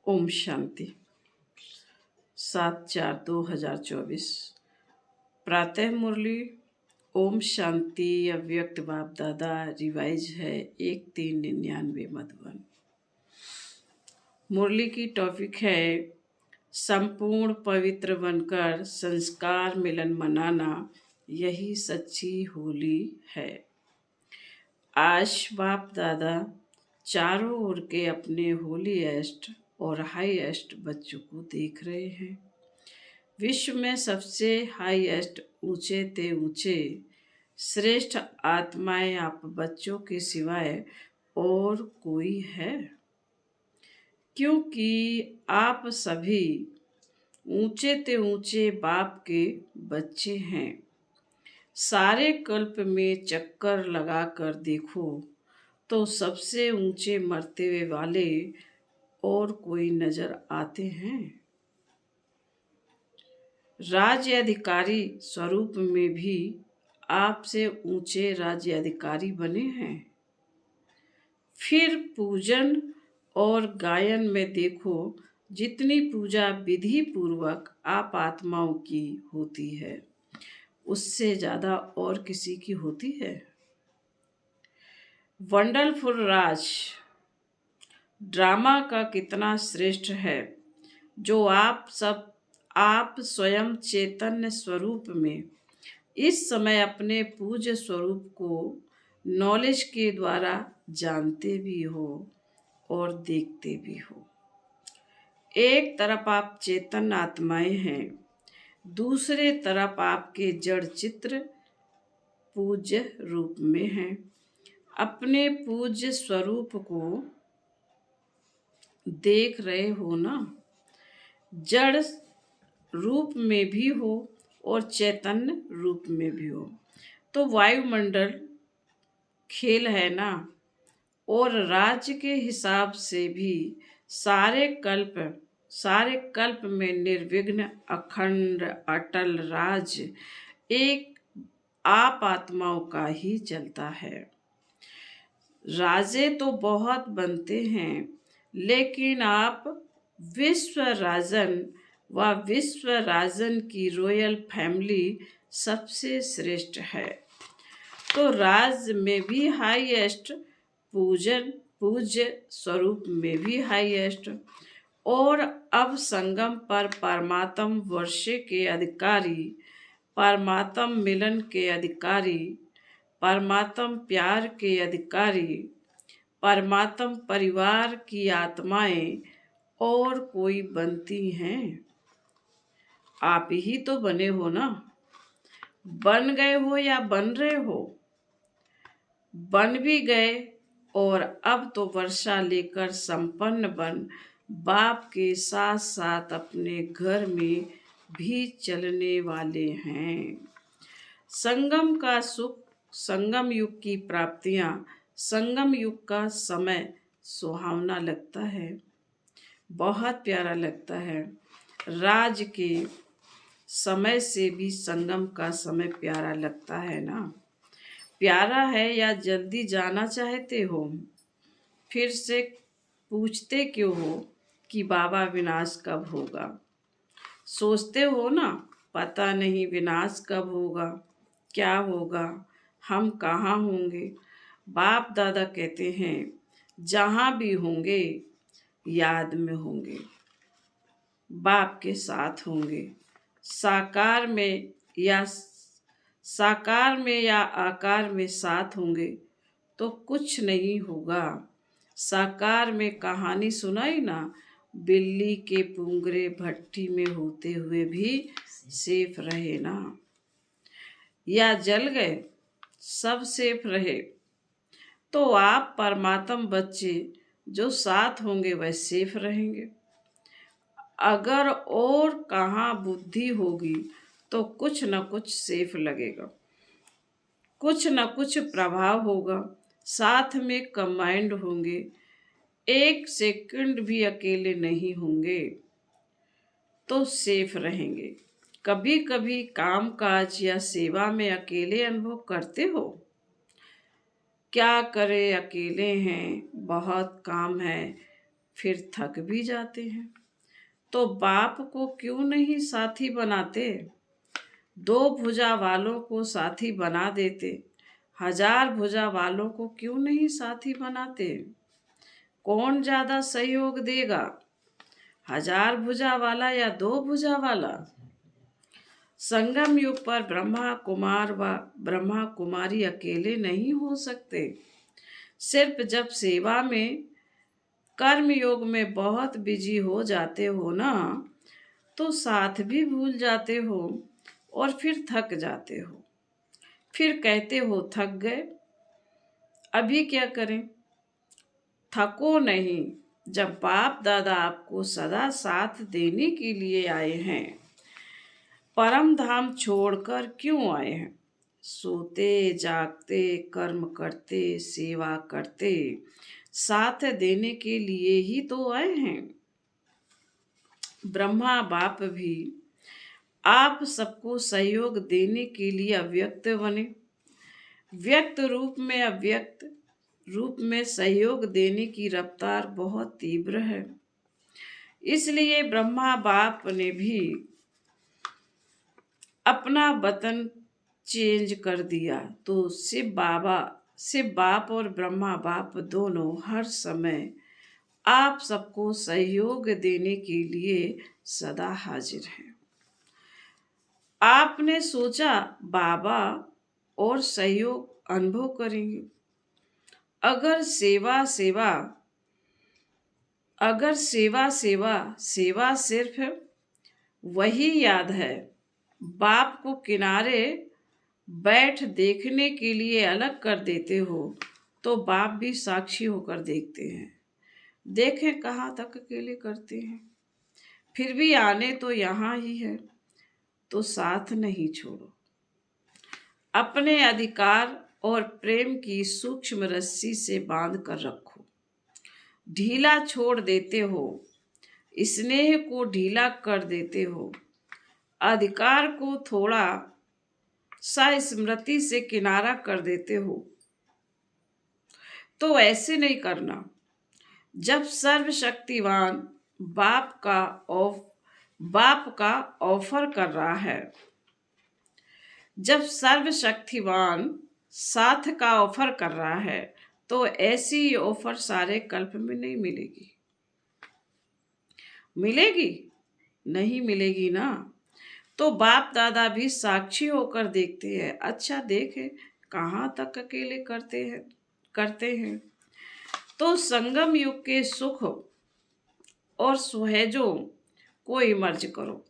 ओम शांति। 7/4/2024 प्रातः मुरली। ओम शांति। अव्यक्त बाप दादा रिवाइज है 1399 मधुबन। मुरली की टॉपिक है संपूर्ण पवित्र बनकर संस्कार मिलन मनाना, यही सच्ची होली है। आज बाप दादा चारों ओर के अपने होलीएस्ट और हाईएस्ट बच्चों को देख रहे हैं। विश्व में सबसे हाईएस्ट, ऊंचे ते ऊंचे श्रेष्ठ आत्माएं आप बच्चों के सिवाय और कोई है? क्योंकि आप सभी ऊंचे ते ऊंचे बाप के बच्चे हैं। सारे कल्प में चक्कर लगाकर देखो तो सबसे ऊंचे मर्तबे वाले और कोई नजर आते हैं? राज्य अधिकारी स्वरूप में भी आपसे ऊंचे राज्य अधिकारी बने हैं। फिर पूजन और गायन में देखो, जितनी पूजा विधि पूर्वक आप आत्माओं की होती है उससे ज्यादा और किसी की होती है? वंडरफुल राज ड्रामा का कितना श्रेष्ठ है जो आप स्वयं चैतन्य स्वरूप में इस समय अपने पूज्य स्वरूप को नॉलेज के द्वारा जानते भी हो और देखते भी हो। एक तरफ आप चेतन आत्माएं हैं, दूसरे तरफ आपके जड़ चित्र पूज्य रूप में हैं। अपने पूज्य स्वरूप को देख रहे हो ना? जड़ रूप में भी हो और चैतन्य रूप में भी हो। तो वायुमंडल खेल है ना। और राज्य के हिसाब से भी सारे कल्प में निर्विघ्न अखंड अटल राज एक आप आत्माओं का ही चलता है। राजे तो बहुत बनते हैं, लेकिन आप विश्व राजन की रॉयल फैमिली सबसे श्रेष्ठ है। तो राज में भी हाईएस्ट, पूज्य स्वरूप में भी हाईएस्ट, और अब संगम पर परमात्म वर्षे के अधिकारी, परमात्म मिलन के अधिकारी, परमात्म प्यार के अधिकारी, परमात्म परिवार की आत्माएं और कोई बनती हैं? आप ही तो बने हो ना। बन गए हो या बन रहे हो? बन भी गए और अब तो वर्षा लेकर संपन्न बन बाप के साथ साथ अपने घर में भी चलने वाले हैं। संगम का सुख, संगम युग की प्राप्तियां, संगम युग का समय सुहावना लगता है, बहुत प्यारा लगता है। राज के समय से भी संगम का समय प्यारा लगता है ना। प्यारा है या जल्दी जाना चाहते हो? फिर से पूछते क्यों हो कि बाबा विनाश कब होगा? सोचते हो ना, पता नहीं विनाश कब होगा, क्या होगा, हम कहाँ होंगे। बाप दादा कहते हैं जहाँ भी होंगे याद में होंगे, बाप के साथ होंगे। साकार में या आकार में साथ होंगे तो कुछ नहीं होगा। साकार में कहानी सुनाई ना, बिल्ली के पुंगरे भट्टी में होते हुए भी सेफ रहे ना, या जल गए सब सेफ रहे। तो आप परमात्म बच्चे जो साथ होंगे वह सेफ रहेंगे। अगर और कहाँ बुद्धि होगी तो कुछ न कुछ सेफ लगेगा, कुछ न कुछ प्रभाव होगा। साथ में कंबाइंड होंगे, एक सेकंड भी अकेले नहीं होंगे तो सेफ रहेंगे। कभी कभी काम काज या सेवा में अकेले अनुभव करते हो? क्या करें, अकेले हैं, बहुत काम है, फिर थक भी जाते हैं। तो बाप को क्यों नहीं साथी बनाते? दो भुजा वालों को साथी बना देते, हजार भुजा वालों को क्यों नहीं साथी बनाते? कौन ज्यादा सहयोग देगा, हजार भुजा वाला या दो भुजा वाला? संगम युग पर ब्रह्मा कुमार व ब्रह्मा कुमारी अकेले नहीं हो सकते। सिर्फ जब सेवा में, कर्म योग में बहुत बिजी हो जाते हो ना, तो साथ भी भूल जाते हो और फिर थक जाते हो। फिर कहते हो थक गए। अभी क्या करें? थको नहीं। जब बाप दादा आपको सदा साथ देने के लिए आए हैं, परम धाम छोड़कर क्यों आए हैं? सोते जागते कर्म करते सेवा करते साथ देने के लिए ही तो आए हैं। ब्रह्मा बाप भी आप सबको सहयोग देने के लिए अव्यक्त बने। व्यक्त रूप में अव्यक्त रूप में सहयोग देने की रफ्तार बहुत तीव्र है। इसलिए ब्रह्मा बाप ने भी अपना वतन चेंज कर दिया। तो शिव बाप और ब्रह्मा बाप दोनों हर समय आप सबको सहयोग देने के लिए सदा हाजिर हैं। आपने सोचा बाबा और सहयोग अनुभव करेंगे। अगर सेवा सेवा अगर सेवा सेवा सेवा सिर्फ वही याद है, बाप को किनारे बैठ देखने के लिए अलग कर देते हो, तो बाप भी साक्षी होकर देखते हैं। देखें कहाँ तक अकेले करते हैं। फिर भी आने तो यहाँ ही है, तो साथ नहीं छोड़ो। अपने अधिकार और प्रेम की सूक्ष्म रस्सी से बांध कर रखो। ढीला छोड़ देते हो, स्नेह को ढीला कर देते हो, अधिकार को थोड़ा सा स्मृति से किनारा कर देते हो। तो ऐसे नहीं करना। जब सर्वशक्तिवान बाप का ऑफर कर रहा है, जब सर्वशक्तिवान साथ का ऑफर कर रहा है, तो ऐसी ऑफर सारे कल्प में नहीं मिलेगी। मिलेगी? नहीं मिलेगी ना। तो बाप दादा भी साक्षी होकर देखते हैं। अच्छा देखे कहाँ तक अकेले करते हैं। तो संगम युग के सुख और सुहेजों को इमर्ज करो।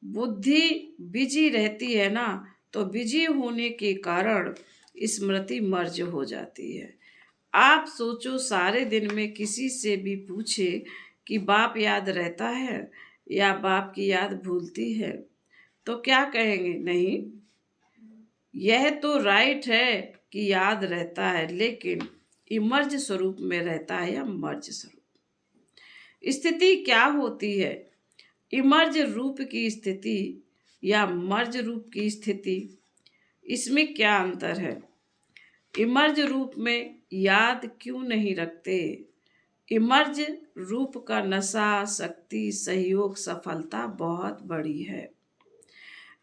बुद्धि बिजी रहती है ना, तो बिजी होने के कारण स्मृति मर्ज हो जाती है। आप सोचो सारे दिन में किसी से भी पूछे कि बाप याद रहता है या बाप की याद भूलती है, तो क्या कहेंगे? नहीं, यह तो राइट है कि याद रहता है, लेकिन इमर्ज स्वरूप में रहता है या मर्ज स्वरूप। स्थिति क्या होती है? इमर्ज रूप की स्थिति या मर्ज रूप की स्थिति, इसमें क्या अंतर है? इमर्ज रूप में याद क्यों नहीं रखते? इमर्ज रूप का नशा, शक्ति, सहयोग, सफलता बहुत बड़ी है।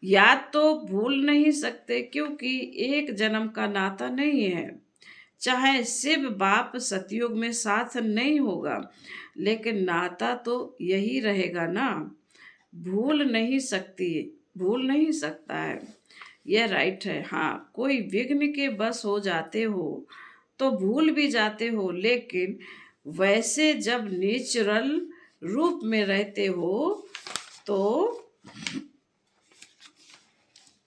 याद तो भूल नहीं सकते क्योंकि एक जन्म का नाता नहीं है। चाहे शिव बाप सतयुग में साथ नहीं होगा, लेकिन नाता तो यही रहेगा ना। भूल नहीं सकता है, यह राइट है। हाँ, कोई विघ्न के बस हो जाते हो तो भूल भी जाते हो, लेकिन वैसे जब नेचुरल रूप में रहते हो तो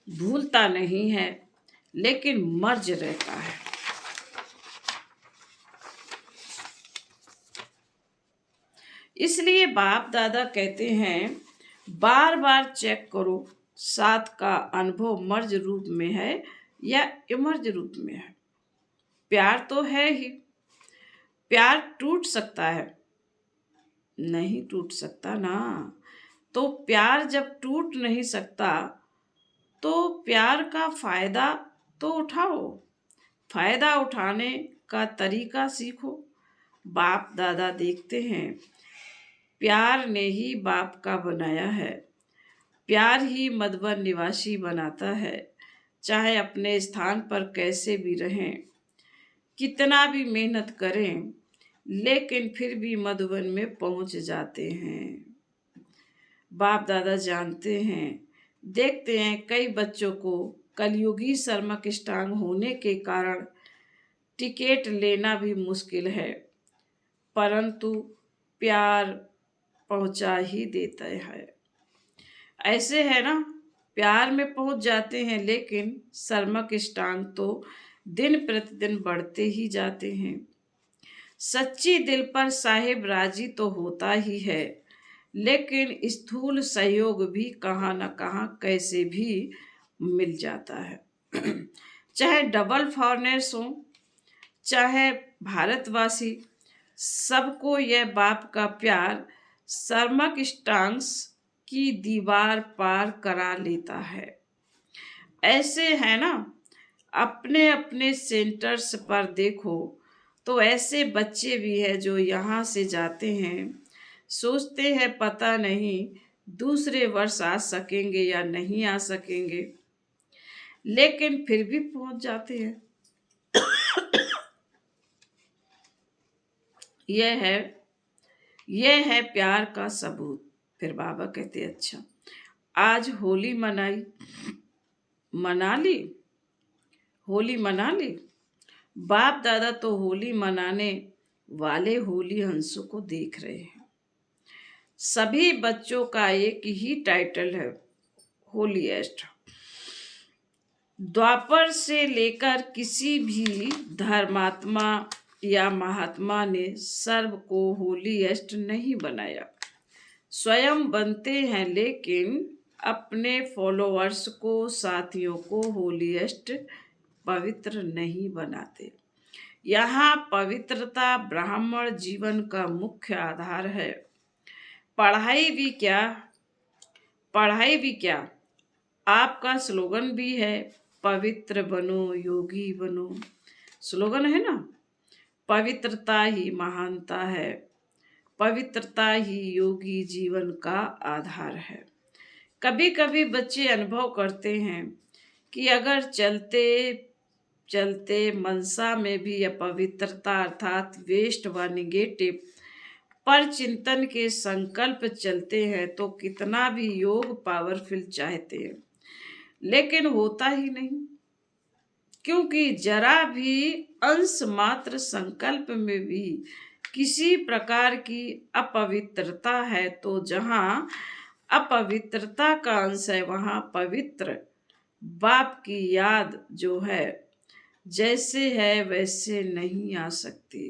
भूलता नहीं है, लेकिन मर्ज रहता है। इसलिए बाप दादा कहते हैं बार बार चेक करो साथ का अनुभव मर्ज रूप में है या इमर्ज रूप में है। प्यार तो है ही। प्यार टूट सकता है? नहीं टूट सकता ना। तो प्यार जब टूट नहीं सकता, तो प्यार का फायदा तो उठाओ। फायदा उठाने का तरीका सीखो। बाप दादा देखते हैं, प्यार ने ही बाप का बनाया है, प्यार ही मधुबन निवासी बनाता है। चाहे अपने स्थान पर कैसे भी रहें, कितना भी मेहनत करें, लेकिन फिर भी मधुबन में पहुंच जाते हैं। बाप दादा जानते हैं, देखते हैं कई बच्चों को कलयुगी सर्मकिष्टांग होने के कारण टिकट लेना भी मुश्किल है, परंतु प्यार पहुंचा ही देता है। ऐसे है ना, प्यार में पहुंच जाते हैं, लेकिन सर्मकिष्टांग तो दिन प्रतिदिन बढ़ते ही जाते हैं। सच्ची दिल पर साहिब राजी तो होता ही है, लेकिन स्थूल सहयोग भी कहाँ न कहाँ कैसे भी मिल जाता है। चाहे डबल फॉरेनर्स हो, चाहे भारतवासी, सबको यह बाप का प्यार सर्मक स्टांग्स की दीवार पार करा लेता है। ऐसे है ना, अपने अपने सेंटर्स पर देखो तो ऐसे बच्चे भी हैं जो यहाँ से जाते हैं, सोचते हैं पता नहीं दूसरे वर्ष आ सकेंगे या नहीं आ सकेंगे, लेकिन फिर भी पहुंच जाते हैं। यह है यह है प्यार का सबूत। फिर बाबा कहते, अच्छा आज होली मना ली, होली मना ली। बाप दादा तो होली मनाने वाले होली हंसों को देख रहे हैं। सभी बच्चों का एक ही टाइटल है, होलीएस्ट। द्वापर से लेकर किसी भी धर्मात्मा या महात्मा ने सर्व को होलीएस्ट नहीं बनाया। स्वयं बनते हैं, लेकिन अपने फॉलोअर्स को, साथियों को होलीएस्ट पवित्र नहीं बनाते। यहाँ पवित्रता ब्राह्मण जीवन का मुख्य आधार है। पढ़ाई भी क्या, आपका स्लोगन भी है, पवित्र बनो योगी बनो। स्लोगन है ना, पवित्रता ही महानता है, पवित्रता ही योगी जीवन का आधार है। कभी कभी बच्चे अनुभव करते हैं कि अगर चलते चलते मनसा में भी अपवित्रता अर्थात वेस्ट व निगेटिव पर चिंतन के संकल्प चलते हैं तो कितना भी योग पावरफुल चाहते हैं, लेकिन होता ही नहीं, क्योंकि जरा भी अंश मात्र संकल्प में भी किसी प्रकार की अपवित्रता है, तो जहाँ अपवित्रता का अंश है वहाँ पवित्र बाप की याद जो है जैसे है वैसे नहीं आ सकती।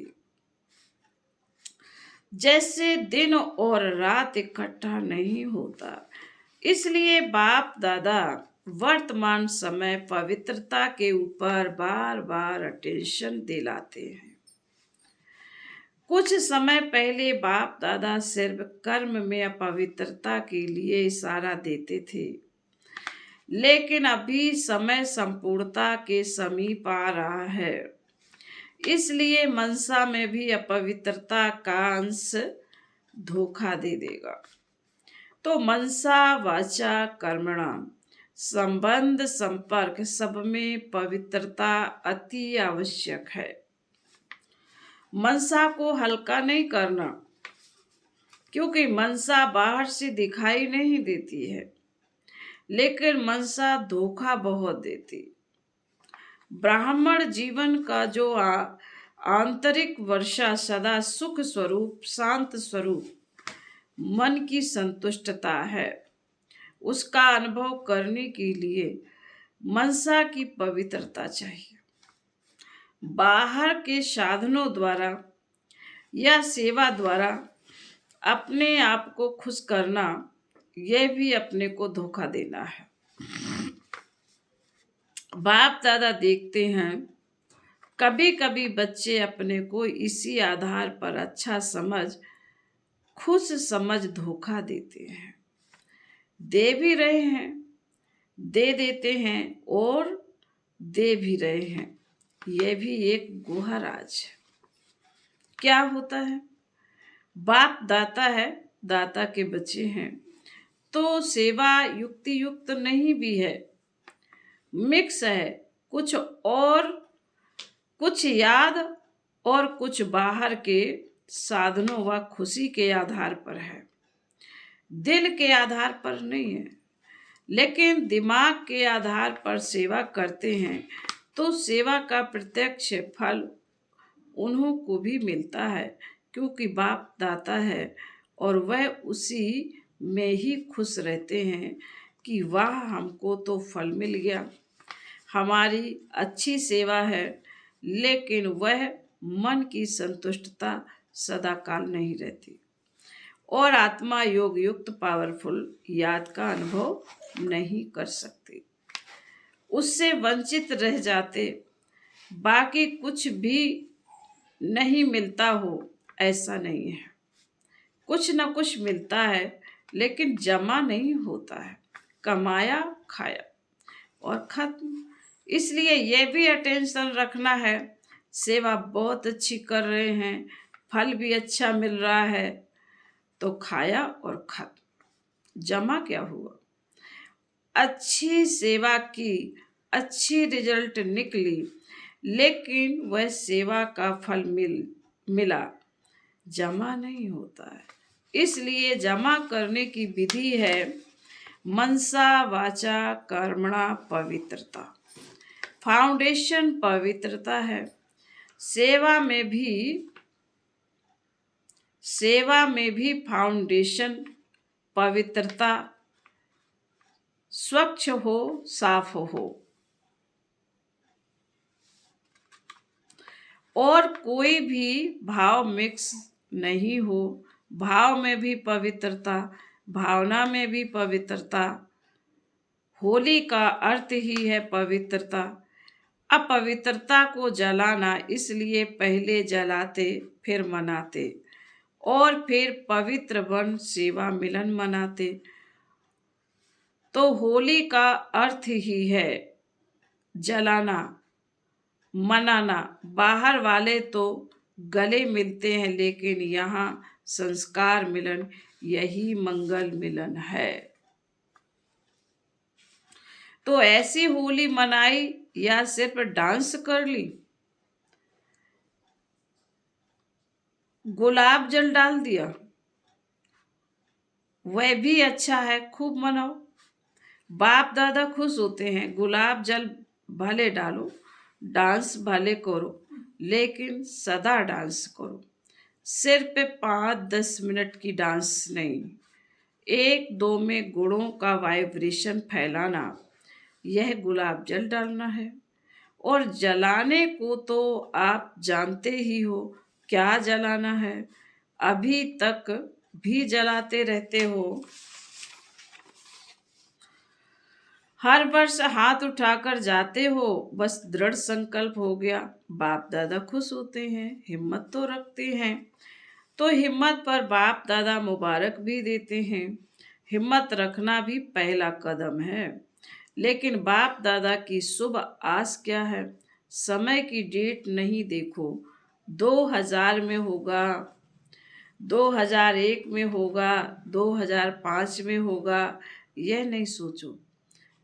जैसे दिन और रात इकट्ठा नहीं होता, इसलिए बाप दादा वर्तमान समय पवित्रता के ऊपर बार बार अटेंशन दिलाते हैं। कुछ समय पहले बाप दादा सिर्फ कर्म में अपवित्रता के लिए इशारा देते थे, लेकिन अभी समय संपूर्णता के समीप आ रहा है, इसलिए मनसा में भी अपवित्रता का अंश धोखा दे देगा। तो मनसा वाचा कर्मणा संबंध संपर्क सब में पवित्रता अति आवश्यक है। मनसा को हल्का नहीं करना, क्योंकि मनसा बाहर से दिखाई नहीं देती है, लेकिन मनसा धोखा बहुत देती। ब्राह्मण जीवन का जो आंतरिक वर्षा सदा सुख स्वरूप, शांत स्वरूप, मन की संतुष्टता है, उसका अनुभव करने के लिए मनसा की पवित्रता चाहिए। बाहर के साधनों द्वारा या सेवा द्वारा अपने आप को खुश करना, यह भी अपने को धोखा देना है। बाप दादा देखते हैं कभी कभी बच्चे अपने को इसी आधार पर अच्छा समझ, खुश समझ धोखा देते हैं, दे भी रहे हैं, दे देते हैं और दे भी रहे हैं। यह भी एक गुहा राज है। क्या होता है? बाप दाता है, दाता के बच्चे हैं, तो सेवा युक्ति युक्त नहीं भी है, मिक्स है। कुछ और कुछ याद और कुछ बाहर के साधनों व खुशी के आधार पर है, दिल के आधार पर नहीं है। लेकिन दिमाग के आधार पर सेवा करते हैं तो सेवा का प्रत्यक्ष फल उन्हों को भी मिलता है, क्योंकि बाप दाता है और वह उसी में ही खुश रहते हैं कि वाह हमको तो फल मिल गया, हमारी अच्छी सेवा है। लेकिन वह मन की संतुष्टता सदाकाल नहीं रहती और आत्मा योग युक्त पावरफुल याद का अनुभव नहीं कर सकती, उससे वंचित रह जाते। बाकी कुछ भी नहीं मिलता हो ऐसा नहीं है, कुछ न कुछ मिलता है लेकिन जमा नहीं होता है, कमाया खाया और खत्म। इसलिए यह भी अटेंशन रखना है, सेवा बहुत अच्छी कर रहे हैं, फल भी अच्छा मिल रहा है, तो खाया और खत्म, जमा क्या हुआ? अच्छी सेवा की, अच्छी रिजल्ट निकली, लेकिन वह सेवा का फल मिला, जमा नहीं होता है। इसलिए जमा करने की विधि है मनसा वाचा कर्मणा पवित्रता। फाउंडेशन पवित्रता है। सेवा में भी फाउंडेशन पवित्रता, स्वच्छ हो, साफ हो और कोई भी भाव मिक्स नहीं हो। भाव में भी पवित्रता, भावना में भी पवित्रता। होली का अर्थ ही है पवित्रता। अपवित्रता को जलाना, इसलिए पहले जलाते फिर मनाते और फिर पवित्र बन सेवा मिलन मनाते। तो होली का अर्थ ही है जलाना, मनाना। बाहर वाले तो गले मिलते हैं, लेकिन यहाँ संस्कार मिलन, यही मंगल मिलन है। तो ऐसी होली मनाई या सिर्फ डांस कर ली? गुलाब जल डाल दिया, वह भी अच्छा है, खूब मनाओ। बाप दादा खुश होते हैं, गुलाब जल भले डालो, डांस भले करो, लेकिन सदा डांस करो। सिर्फ 5-10 मिनट की डांस नहीं, 1-2 में गुणों का वाइब्रेशन फैलाना, यह गुलाब जल डालना है। और जलाने को तो आप जानते ही हो क्या जलाना है, अभी तक भी जलाते रहते हो। हर वर्ष हाथ उठाकर जाते हो, बस दृढ़ संकल्प हो गया, बाप दादा खुश होते हैं, हिम्मत तो रखते हैं। तो हिम्मत पर बाप दादा मुबारक भी देते हैं। हिम्मत रखना भी पहला कदम है। लेकिन बाप दादा की शुभ आस क्या है? समय की डेट नहीं देखो, 2000 में होगा, 2001 में होगा, 2005 में होगा, यह नहीं सोचो।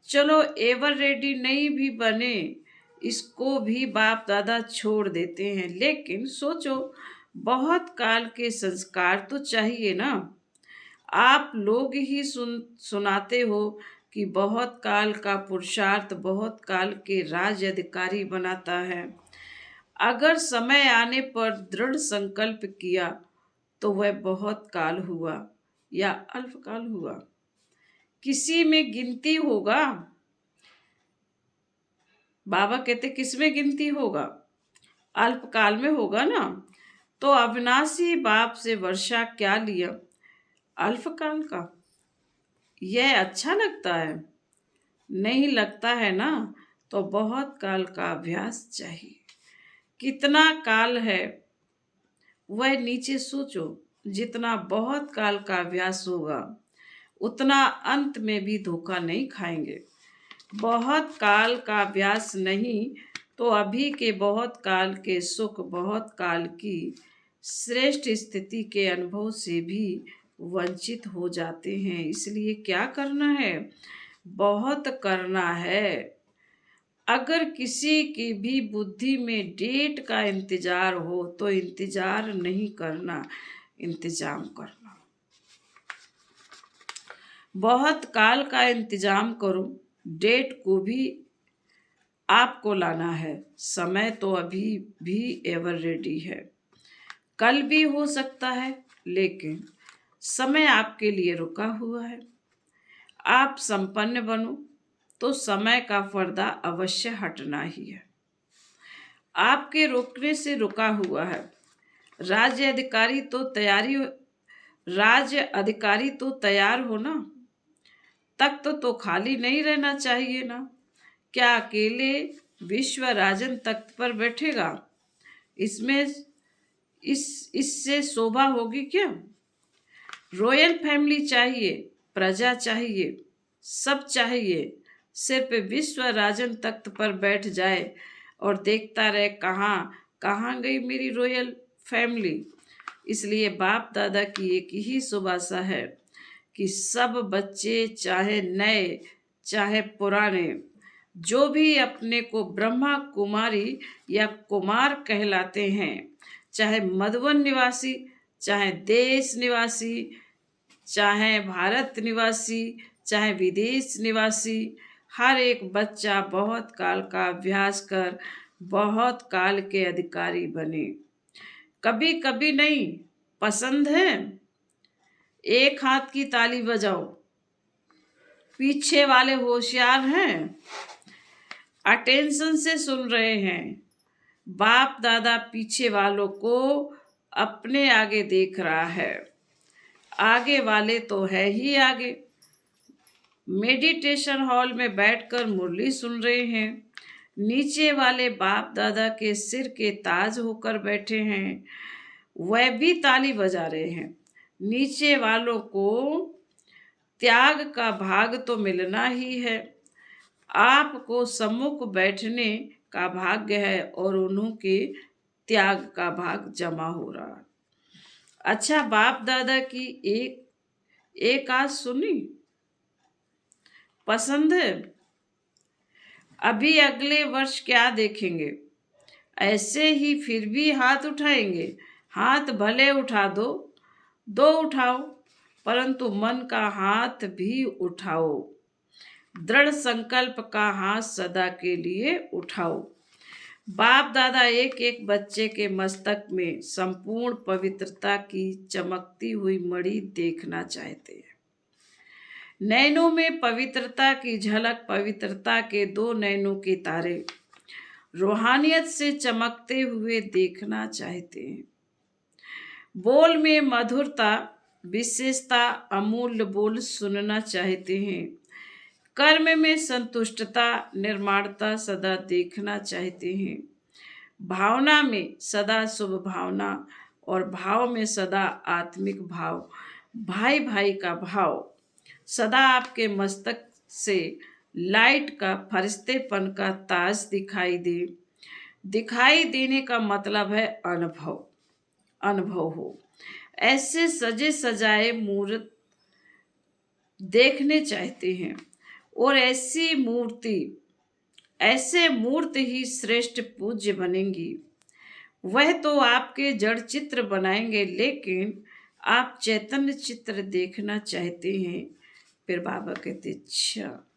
चलो एवर रेडी नहीं भी बने, इसको भी बाप दादा छोड़ देते हैं, लेकिन सोचो बहुत काल के संस्कार तो चाहिए ना। आप लोग ही सुनाते हो कि बहुत काल का पुरुषार्थ बहुत काल के राज अधिकारी बनाता है। अगर समय आने पर दृढ़ संकल्प किया तो वह बहुत काल हुआ या अल्पकाल हुआ, किसी में गिनती होगा। बाबा कहते किस में गिनती होगा? अल्पकाल में होगा ना। तो अविनाशी बाप से वर्षा क्या लिया? अल्पकाल का। यह अच्छा लगता है? नहीं लगता है ना, तो बहुत काल का अभ्यास चाहिए। कितना काल है वह नीचे सोचो। जितना बहुत काल का अभ्यास होगा उतना अंत में भी धोखा नहीं खाएंगे। बहुत काल का अभ्यास नहीं तो अभी के बहुत काल के सुख, बहुत काल की श्रेष्ठ स्थिति के अनुभव से भी वंचित हो जाते हैं। इसलिए क्या करना है? बहुत करना है। अगर किसी की भी बुद्धि में डेट का इंतजार हो तो इंतजार नहीं करना, इंतजाम करना। बहुत काल का इंतजाम करो, डेट को भी आपको लाना है। समय तो अभी भी एवर रेडी है, कल भी हो सकता है, लेकिन समय आपके लिए रुका हुआ है। आप संपन्न बनो तो समय का पर्दा अवश्य हटना ही है। आपके रोकने से रुका हुआ है। राज्य अधिकारी तो तैयार हो ना। तख्त तो खाली नहीं रहना चाहिए ना। क्या अकेले विश्व राजन तख्त पर बैठेगा? इसमें इससे शोभा होगी क्या? रॉयल फैमिली चाहिए, प्रजा चाहिए, सब चाहिए। सिर्फ विश्व राजन तख्त पर बैठ जाए और देखता रहे कहाँ कहाँ गई मेरी रॉयल फैमिली। इसलिए बाप दादा की एक ही सुभाषा है कि सब बच्चे, चाहे नए चाहे पुराने, जो भी अपने को ब्रह्मा कुमारी या कुमार कहलाते हैं, चाहे मधुबन निवासी, चाहे देश निवासी, चाहे भारत निवासी, चाहे विदेश निवासी, हर एक बच्चा बहुत काल का अभ्यास कर बहुत काल के अधिकारी बने। कभी कभी नहीं, पसंद है? एक हाथ की ताली बजाओ। पीछे वाले होशियार हैं? अटेंशन से सुन रहे हैं? बाप दादा पीछे वालों को अपने आगे देख रहा है। आगे वाले तो है ही आगे। मेडिटेशन हॉल में बैठकर मुरली सुन रहे हैं। नीचे वाले बाप दादा के सिर के ताज होकर बैठे हैं, वह भी ताली बजा रहे हैं। नीचे वालों को त्याग का भाग तो मिलना ही है। आपको सम्मुख बैठने का भाग्य है और उन्हों के त्याग का भाग जमा हो रहा है। अच्छा, बाप दादा की एक आज सुनी? पसंद है? अभी अगले वर्ष क्या देखेंगे? ऐसे ही फिर भी हाथ उठाएंगे? हाथ भले उठा दो उठाओ, परंतु मन का हाथ भी उठाओ। दृढ़ संकल्प का हाथ सदा के लिए उठाओ। बाप दादा एक एक बच्चे के मस्तक में संपूर्ण पवित्रता की चमकती हुई मणि देखना चाहते हैं। नैनों में पवित्रता की झलक, पवित्रता के 2 नैनों के तारे रूहानियत से चमकते हुए देखना चाहते हैं। बोल में मधुरता, विशेषता, अमूल्य बोल सुनना चाहते हैं। कर्म में संतुष्टता, निर्माणता सदा देखना चाहते हैं। भावना में सदा शुभ भावना और भाव में सदा आत्मिक भाव, भाई भाई का भाव सदा आपके मस्तक से लाइट का, फरिश्तेपन का ताज दिखाई देने का मतलब है अनुभव हो। ऐसे सजे सजाए मूर्त देखने चाहते हैं और ऐसे मूर्त ही श्रेष्ठ पूज्य बनेंगी। वह तो आपके जड़ चित्र बनाएंगे, लेकिन आप चैतन्य चित्र देखना चाहते हैं। फिर बाबा कहते, अच्छा,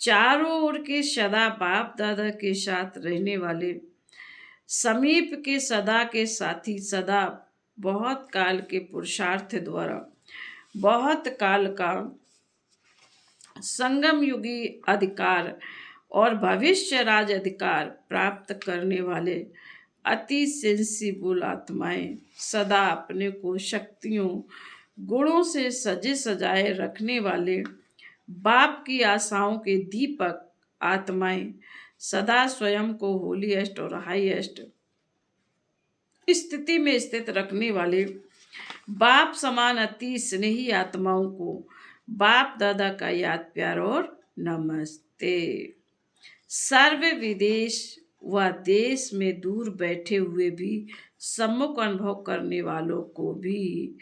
चारों ओर के सदा बाप दादा के साथ रहने वाले, समीप के सदा के साथी, सदा बहुत काल के पुरुषार्थ द्वारा बहुत काल का संगम युगी अधिकार और भविष्य राज अधिकार प्राप्त करने वाले अति सेंसिबल आत्माएं, सदा अपने को शक्तियों गुणों से सजे सजाए रखने वाले बाप की आशाओं के दीपक आत्माएं, सदा स्वयं को होलीएस्ट और हाईएस्ट स्थिति में स्थित रखने वाले बाप समान अति स्नेही आत्माओं को बाप दादा का याद प्यार और नमस्ते। सर्व विदेश व देश में दूर बैठे हुए भी सम्मुख अनुभव करने वालों को भी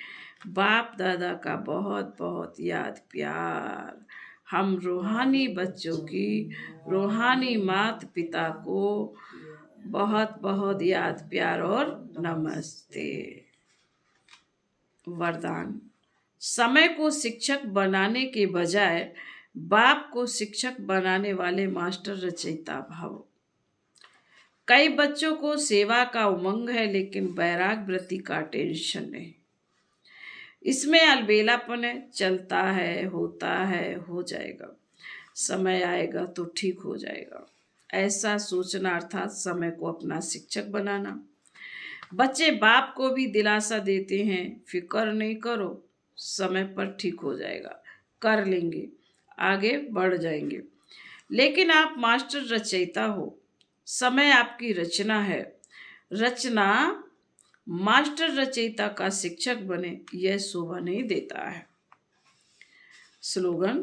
बाप दादा का बहुत बहुत याद प्यार। हम रूहानी बच्चों की रूहानी माता पिता को बहुत बहुत याद प्यार और नमस्ते। वरदान। समय को शिक्षक बनाने के बजाय बाप को शिक्षक बनाने वाले मास्टर रचयिता भव। कई बच्चों को सेवा का उमंग है लेकिन वैराग वृत्ति का टेंशन है। इसमें अलबेलापन है, चलता है, होता है, हो जाएगा, समय आएगा तो ठीक हो जाएगा, ऐसा सोचना अर्थात समय को अपना शिक्षक बनाना। बच्चे बाप को भी दिलासा देते हैं, फिक्र नहीं करो, समय पर ठीक हो जाएगा, कर लेंगे, आगे बढ़ जाएंगे। लेकिन आप मास्टर रचयिता हो, समय आपकी रचना है। रचना मास्टर रचयिता का शिक्षक बने, यह शोभा नहीं देता है। स्लोगन।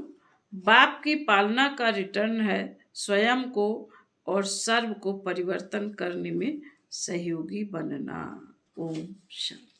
बाप की पालना का रिटर्न है स्वयं को और सर्व को परिवर्तन करने में सहयोगी बनना। ओम शांति।